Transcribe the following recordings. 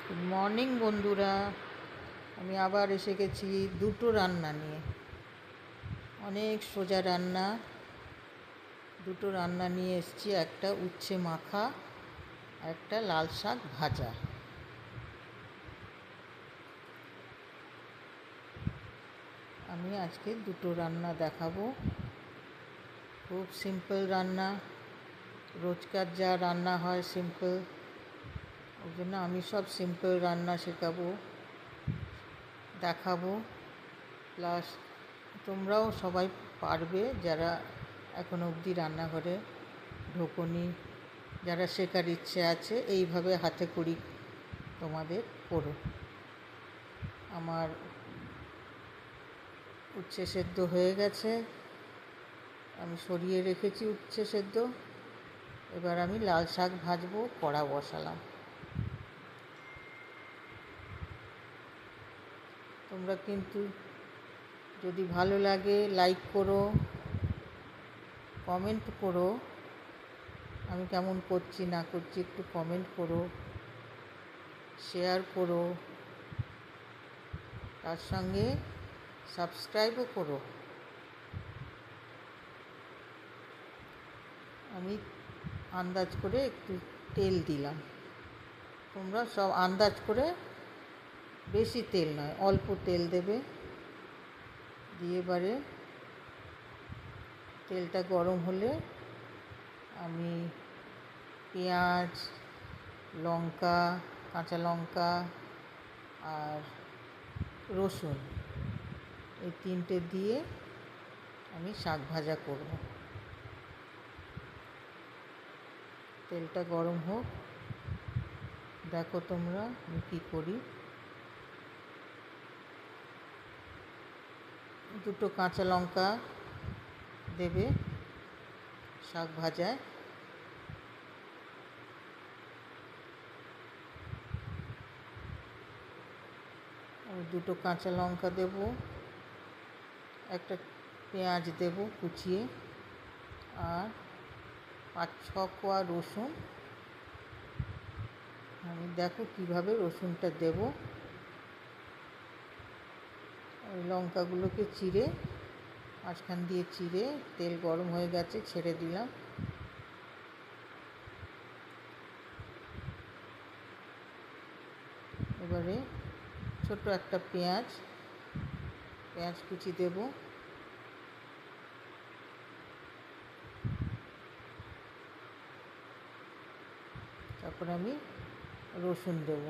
Good morning বন্ধুরা, আমি আবার এসে গেছি দুটো রান্না নিয়ে। অনেক সোজা রান্না, দুটো রান্না নিয়ে এসেছি। একটা উচ্ছে মাখা, একটা লাল শাক ভাজা। আমি আজকে দুটো রান্না দেখাবো। খুব সিম্পল রান্না, রোজকার যা রান্না হয় সিম্পল, ওই জন্য আমি সব সিম্পল রান্না শেখাবো, দেখাবো। প্লাস তোমরাও সবাই পারবে, যারা এখনো অবধি রান্নাঘরে ঢোকোনি, যারা শেখার ইচ্ছে আছে, এইভাবে হাতে করি তোমাদের করো। আমার উচ্ছে সেদ্ধ হয়ে গেছে, আমি সরিয়ে রেখেছি উচ্ছে সেদ্ধ। এবার আমি লাল শাক ভাজবো, কড়া বসালাম। তোমরা কিন্তু যদি ভালো লাগে লাইক করো, কমেন্ট করো, আমি কেমন করছি না করছি একটু কমেন্ট করো, শেয়ার করো, তার সঙ্গে সাবস্ক্রাইবও করো। আমি আন্দাজ করে একটু তেল দিলাম, তোমরা সব আন্দাজ করে, বেশি তেল নয়, অল্প তেল দেবে। দিয়ে এবারে তেলটা গরম হলে আমি পেঁয়াজ, লঙ্কা, কাঁচা লঙ্কা আর রসুন, এই তিনটে দিয়ে আমি শাক ভাজা করব। তেলটা গরম হোক, দেখো তোমরা আমি কী করি। দুটো কাঁচা লঙ্কা দেবে শাক ভাজায়। দুটো কাঁচা লঙ্কা দেব, একটা পেঁয়াজ দেব কুচিয়ে, আর 5-6 কোয়া রসুন। আমি দেখো কীভাবে রসুনটা দেব। ওই লঙ্কাগুলোকে চিড়ে, মাঝখান দিয়ে চিড়ে, তেল গরম হয়ে গেছে, ছেড়ে দিলাম। এবারে ছোট একটা পেঁয়াজ কুচি দেব। তারপর আমি রসুন দেব।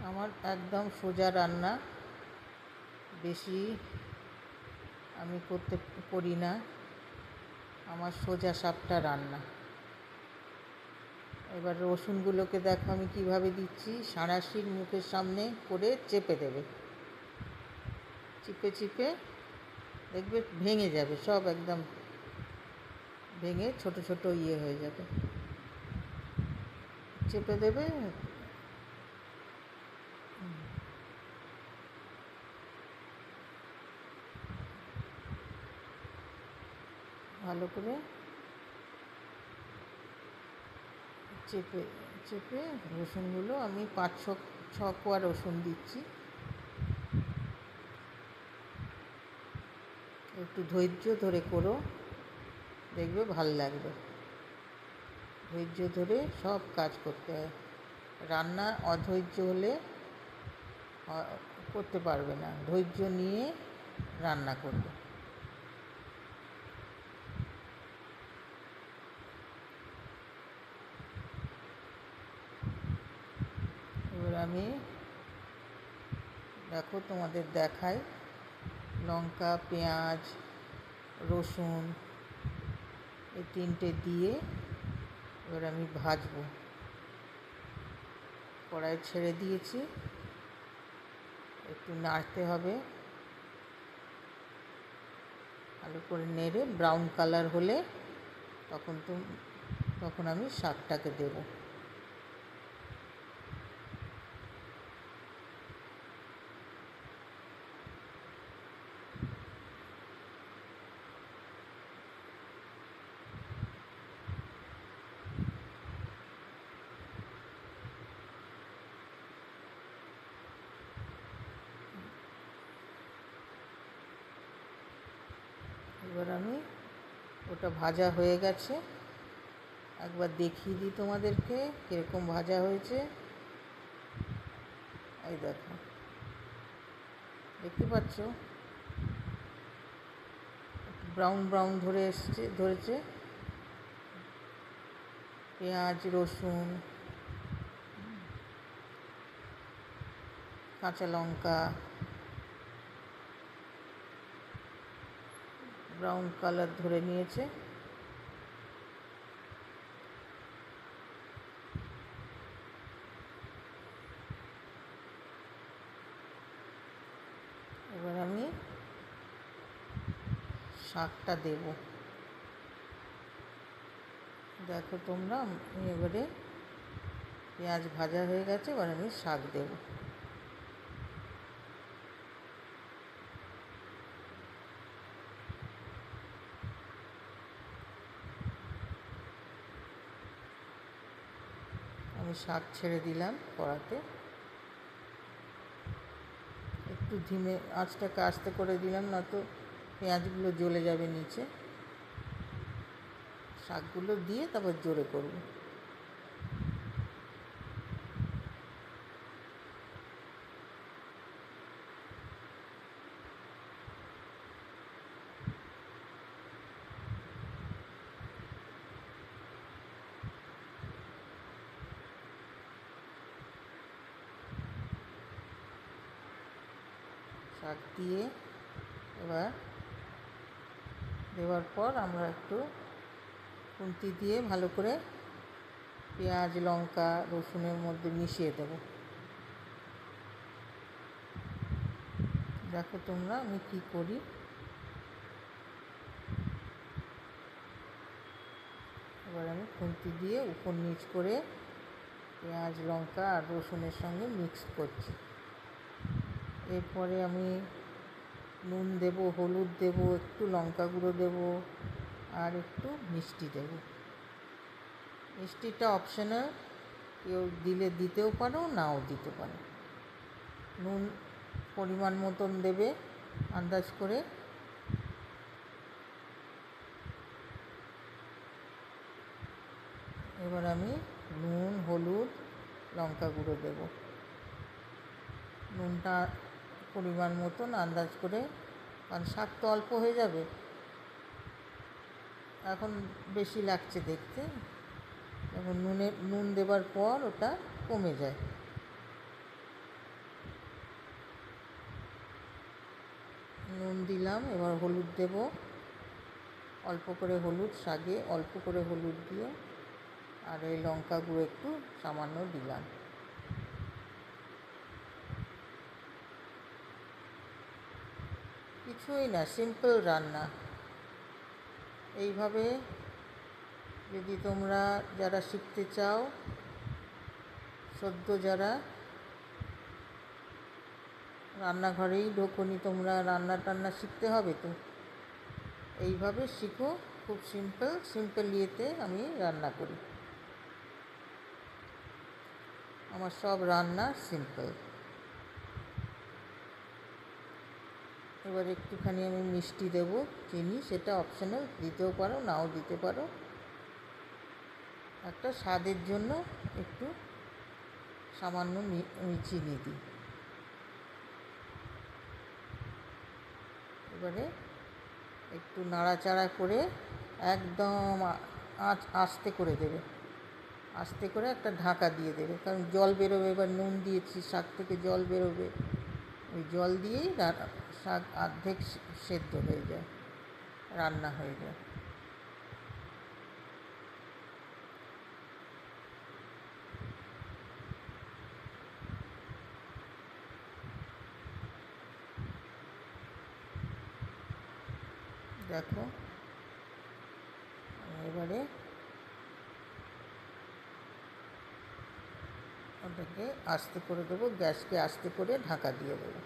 আমার একদম সোজা রান্না, বেশি আমি করি না, আমার সোজা সাপটা রান্না। এবার রসুনগুলোকে দেখো আমি কিভাবে দিচ্ছি, সাঁড়াশির মুখের সামনে করে চেপে দেবে, চিপে চিপে দেখবে ভেঙে যাবে, সব একদম ভেঙে ছোট ছোট হয়ে যাবে। চেপে দেবে, ভালো করে চেপে চেপে রসুনগুলো আমি 5-6 কোয়া রসুন দিচ্ছি। একটু ধৈর্য ধরে করো, দেখবে ভাল লাগবে। ধৈর্য ধরে সব কাজ করতে হয়, রান্না অধৈর্য হলে করতে পারবে না, ধৈর্য নিয়ে রান্না করবে। এবার আমি দেখো তোমাদের দেখাই, লঙ্কা, পেঁয়াজ, রসুন এই তিনটে দিয়ে এবার আমি ভাজবো। কড়াই ছেড়ে দিয়েছি, একটু নাড়তে হবে, ভালো করে নেড়ে ব্রাউন কালার হলে তখন আমি শাকটাকে দেব। এবার আমি ওটা ভাজা হয়ে গেছে, একবার দেখিয়ে দিই তোমাদেরকে কীরকম ভাজা হয়েছে। এই দেখো, দেখতে পাচ্ছ ব্রাউন ব্রাউন ধরেছে। পেঁয়াজ, রসুন, কাঁচা লঙ্কা ব্রাউন কালার ধরে নিয়েছে। এবার আমি শাকটা দেব। দেখো তোমরা, আমি এবারে পেঁয়াজ ভাজা হয়ে গেছে, এবার আমি শাক দেব। আমি শাক ছেড়ে দিলাম কড়াতে, একটু ধিমে আঁচটাকে আস্তে করে দিলাম, নয়তো পেঁয়াজগুলো জ্বলে যাবে নিচে। শাকগুলো দিয়ে তারপর জোরে করব। শাক দিয়ে এবার দেওয়ার পর আমরা একটু খুন্তি দিয়ে ভালো করে পেঁয়াজ, লঙ্কা, রসুনের মধ্যে মিশিয়ে দেব। দেখো তোমরা আমি কি করি। এবার আমি খুন্তি দিয়ে উপর নিচ করে পেঁয়াজ, লঙ্কা আর রসুনের সঙ্গে মিক্স করছি। এরপরে আমি নুন দেব, হলুদ দেব, একটু লঙ্কা গুঁড়ো দেব আর একটু মিষ্টি দেব। মিষ্টিটা অপশনাল, কেউ দিলে দিতেও পারো, নাও দিতে পারো। নুন পরিমাণ মতন দেবে আন্দাজ করে। এবার আমি নুন, হলুদ, লঙ্কা গুঁড়ো দেব। নুনটা পরিমাণ মতন আন্দাজ করে, কারণ শাক তো অল্প হয়ে যাবে, এখন বেশি লাগছে দেখতে, এখন নুন দেবার পর ওটা কমে যায়। নুন দিলাম, এবার হলুদ দেব, অল্প করে হলুদ, শাকে অল্প করে হলুদ দিয়ে, আর এই লঙ্কা গুঁড়ো একটু সামান্য দিলাম। কিছুই না, সিম্পল রান্না। এইভাবে যদি তোমরা যারা শিখতে চাও, সদ্য যারা রান্নাঘরেই ঢোকোনি, তোমরা রান্না টান্না শিখতে হবে তো, এইভাবে শিখো। খুব সিম্পল ইয়েতে আমি রান্না করি, আমার সব রান্না সিম্পল। এবার একটুখানি আমি মিষ্টি দেব, চিনি, সেটা অপশনাল, দিতেও পারো নাও দিতে পারো, একটা স্বাদের জন্য একটু সামান্য চিনি দিই। এবারে একটু নাড়াচাড়া করে একদম আস্তে করে দেবে, আস্তে করে একটা ঢাকা দিয়ে দেবে, কারণ জল বেরোবে, এবার নুন দিয়েছি, শাক থেকে জল বেরোবে, ওই জল দিয়েই শাক অর্ধেক সেদ্ধ হয়ে যায়, রান্না হয়ে যায়। দেখো এবারে ওটাকে আস্তে করে দেবো, গ্যাসকে আস্তে করে ঢাকা দিয়ে দেবো।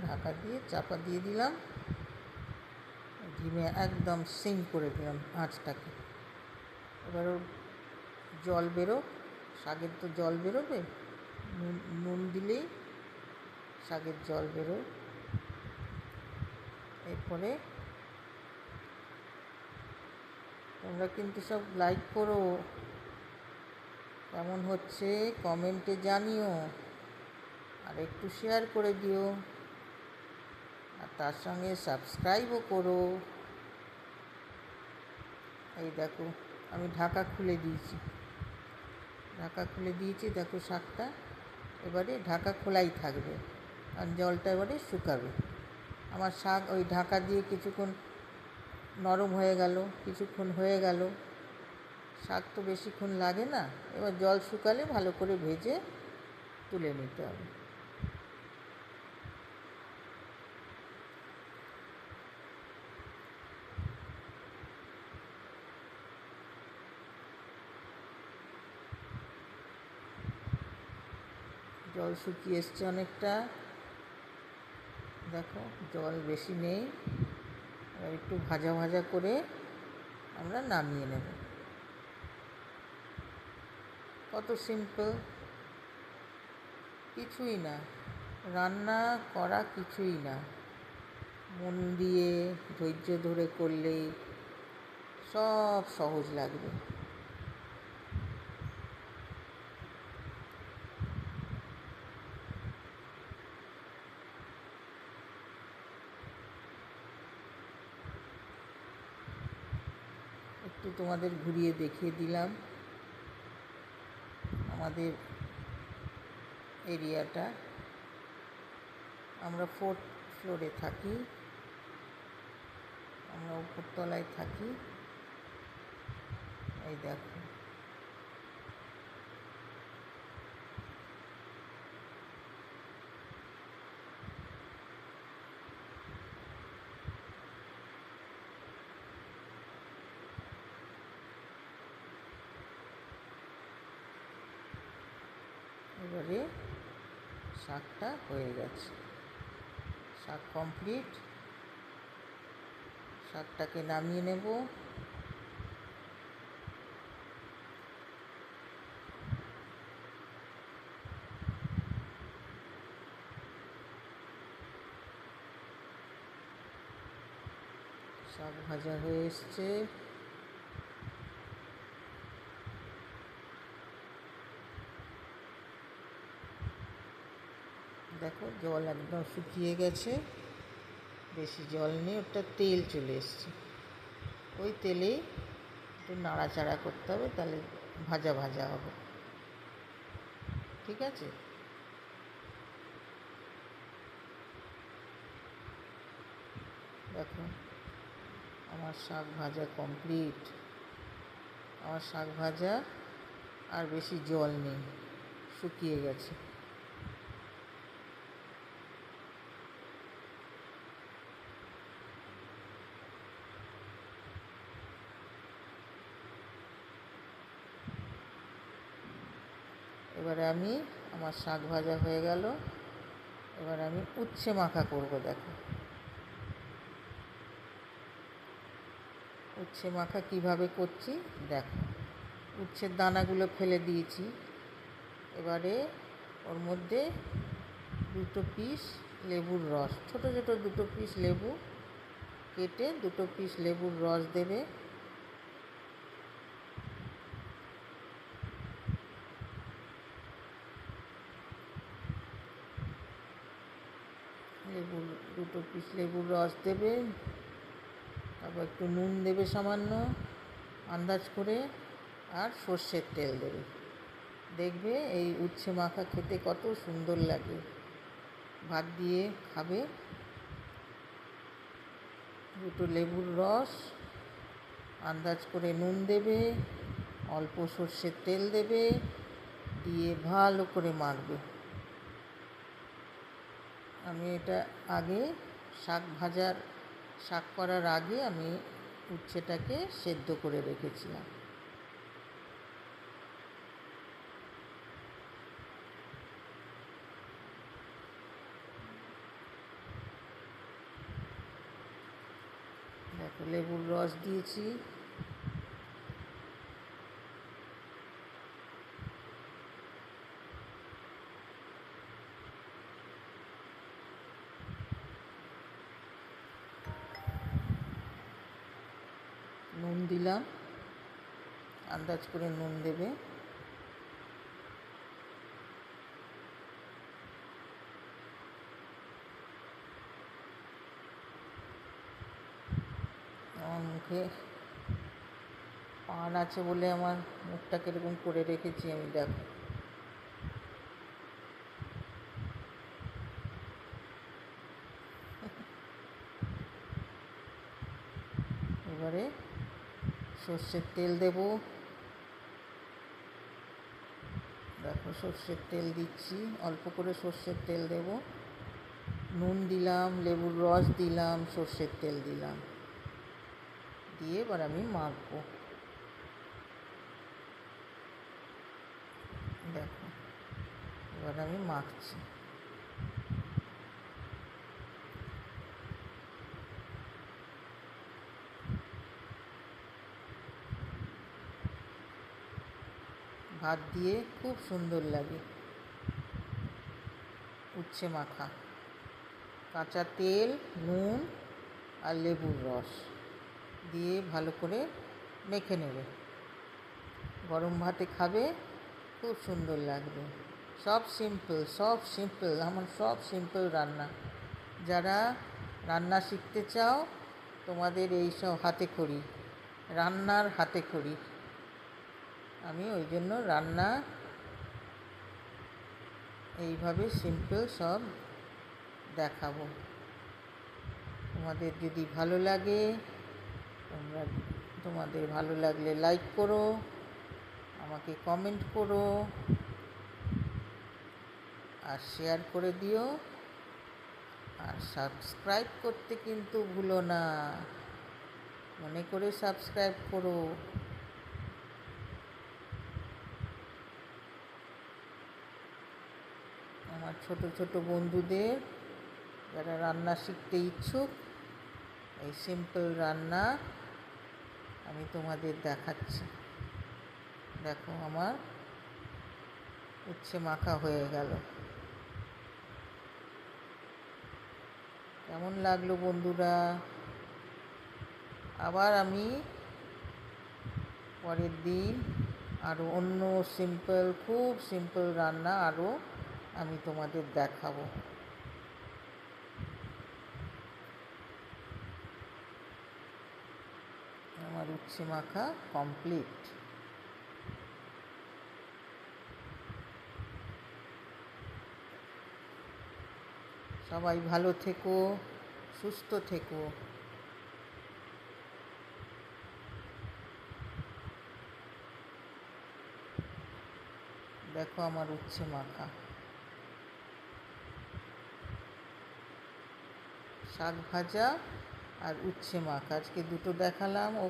ঢাকা দিয়ে চাপা দিয়ে দিলাম, ধিমে একদম সিম করে দিলাম আঁচটাকে। এবার ওর জল বেরো, শাকের তো জল বেরোবে, নুন দিলেই শাকের জল বেরোয়। এরপরে তোমরা কিন্তু সব লাইক করো, কেমন হচ্ছে কমেন্টে জানিও, আর একটু শেয়ার করে দিও, আর তার সঙ্গে সাবস্ক্রাইবও করো। এই দেখো আমি ঢাকা খুলে দিয়েছি, দেখো শাকটা এবারে ঢাকা খোলাই থাকবে, আর জলটা এবারে শুকাবে। আমার শাক ওই ঢাকা দিয়ে কিছুক্ষণ নরম হয়ে গেল, কিছুক্ষণ হয়ে গেল, শাক তো বেশিক্ষণ লাগে না। এবার জল শুকালে ভালো করে ভেজে তুলে নিতে হবে। জল শুকিয়ে এসছে অনেকটা, দেখো জল বেশি নেই। এবার একটু ভাজা ভাজা করে আমরা নামিয়ে নেব। কত সিম্পল, কিছুই না, রান্না করা কিছুই না, মন দিয়ে ধৈর্য ধরে করলেই সব সহজ লাগবে। একটু তোমাদের ঘুরিয়ে দেখিয়ে দিলাম আমাদের এরিয়াটা। আমরা 4th ফ্লোরে থাকি, আমরা উপরতলায় থাকি। এই দেখো এবারে শাকটা হয়ে গেছে, শাক কমপ্লিট। শাকটাকে নামিয়ে নেব। শাক ভাজা হয়ে এসছে। দেখো জল একদম শুকিয়ে গেছে, বেশি জল নেই, ওটা তেল চলে এসছে। ওই তেলেই একটু নাড়াচাড়া করতে হবে, তাহলে ভাজা ভাজা হবে। ঠিক আছে, দেখো আমার শাক ভাজা কমপ্লিট। আমার শাক ভাজা আর বেশি জল নেই, শুকিয়ে গেছে। এবারে আমার শাক ভাজা হয়ে গেল। এবার আমি উচ্ছে মাখা করব। দেখো উচ্ছে মাখা কিভাবে করছি দেখো। উচ্ছের দানাগুলো ফেলে দিয়েছি। এবারে ওর মধ্যে 2 পিস লেবুর রস, ছোটো ছোটো 2 পিস লেবু কেটে 2 পিস লেবুর রস দেবে। লেবুর 2 পিস লেবুর রস দেবে, তারপর একটু নুন দেবে সামান্য আন্দাজ করে, আর সর্ষের তেল দেবে। দেখবে এই উচ্ছে মাখা খেতে কত সুন্দর লাগে, ভাত দিয়ে খাবে। 2 লেবুর রস, আন্দাজ করে নুন দেবে, অল্প সর্ষের তেল দেবে, দিয়ে ভালো করে মাখবে। আমি এটা আগে শাক করার আগে আমি উচ্ছেটাকে সেদ্ধ করে রেখেছিলাম। লেবুর রস দিয়েছি, নুন দিলাম, আন্দাজ করে নুন দেবে। আমার মুখে পান আছে বলে আমার মুখটা কীরকম করে রেখেছি আমি, দেখো। এবারে সর্ষের তেল দেব, দেখো সর্ষের তেল দিচ্ছি, অল্প করে সর্ষের তেল দেব। নুন দিলাম, লেবুর রস দিলাম, সর্ষের তেল দিলাম, দিয়ে এবার আমি মাখবো। দেখো এবার আমি মাখছি। ভাত দিয়ে খুব সুন্দর লাগে উচ্ছে মাখা। কাঁচা তেল, নুন আর লেবুর রস দিয়ে ভালো করে মেখে নেবে। গরম ভাতে খাবে, খুব সুন্দর লাগবে। সব সিম্পল, আমার সব সিম্পল রান্না। যারা রান্না শিখতে চাও, তোমাদের এই সব হাতেখড়ি, রান্নার হাতেখড়ি। আমি ওই জন্য রান্না এইভাবে সিম্পল সব দেখাবো। তোমাদের যদি ভালো লাগে, তোমাদের ভালো লাগলে লাইক করো, আমাকে কমেন্ট করো আর শেয়ার করে দিও। আর সাবস্ক্রাইব করতে কিন্তু ভুলো না, মনে করে সাবস্ক্রাইব করো। আমার ছোট ছোট বন্ধুদের যারা রান্না শিখতে ইচ্ছুক, এই সিম্পল রান্না আমি তোমাদের দেখাচ্ছি। দেখো আমার উচ্ছে মাখা হয়ে গেল। কেমন লাগলো বন্ধুরা? আবার আমি পরের দিন আরও অন্য খুব সিম্পল রান্না আরও আমি তোমাদের দেখাবো। আমার উচ্ছে মাখা কমপ্লিট। সবাই ভালো থেকো, সুস্থ থেকো। দেখো আমার উচ্ছে মাখা, শাক ভাজা আর উচ্ছে মাখা, আজকে দুটো দেখালাম। ও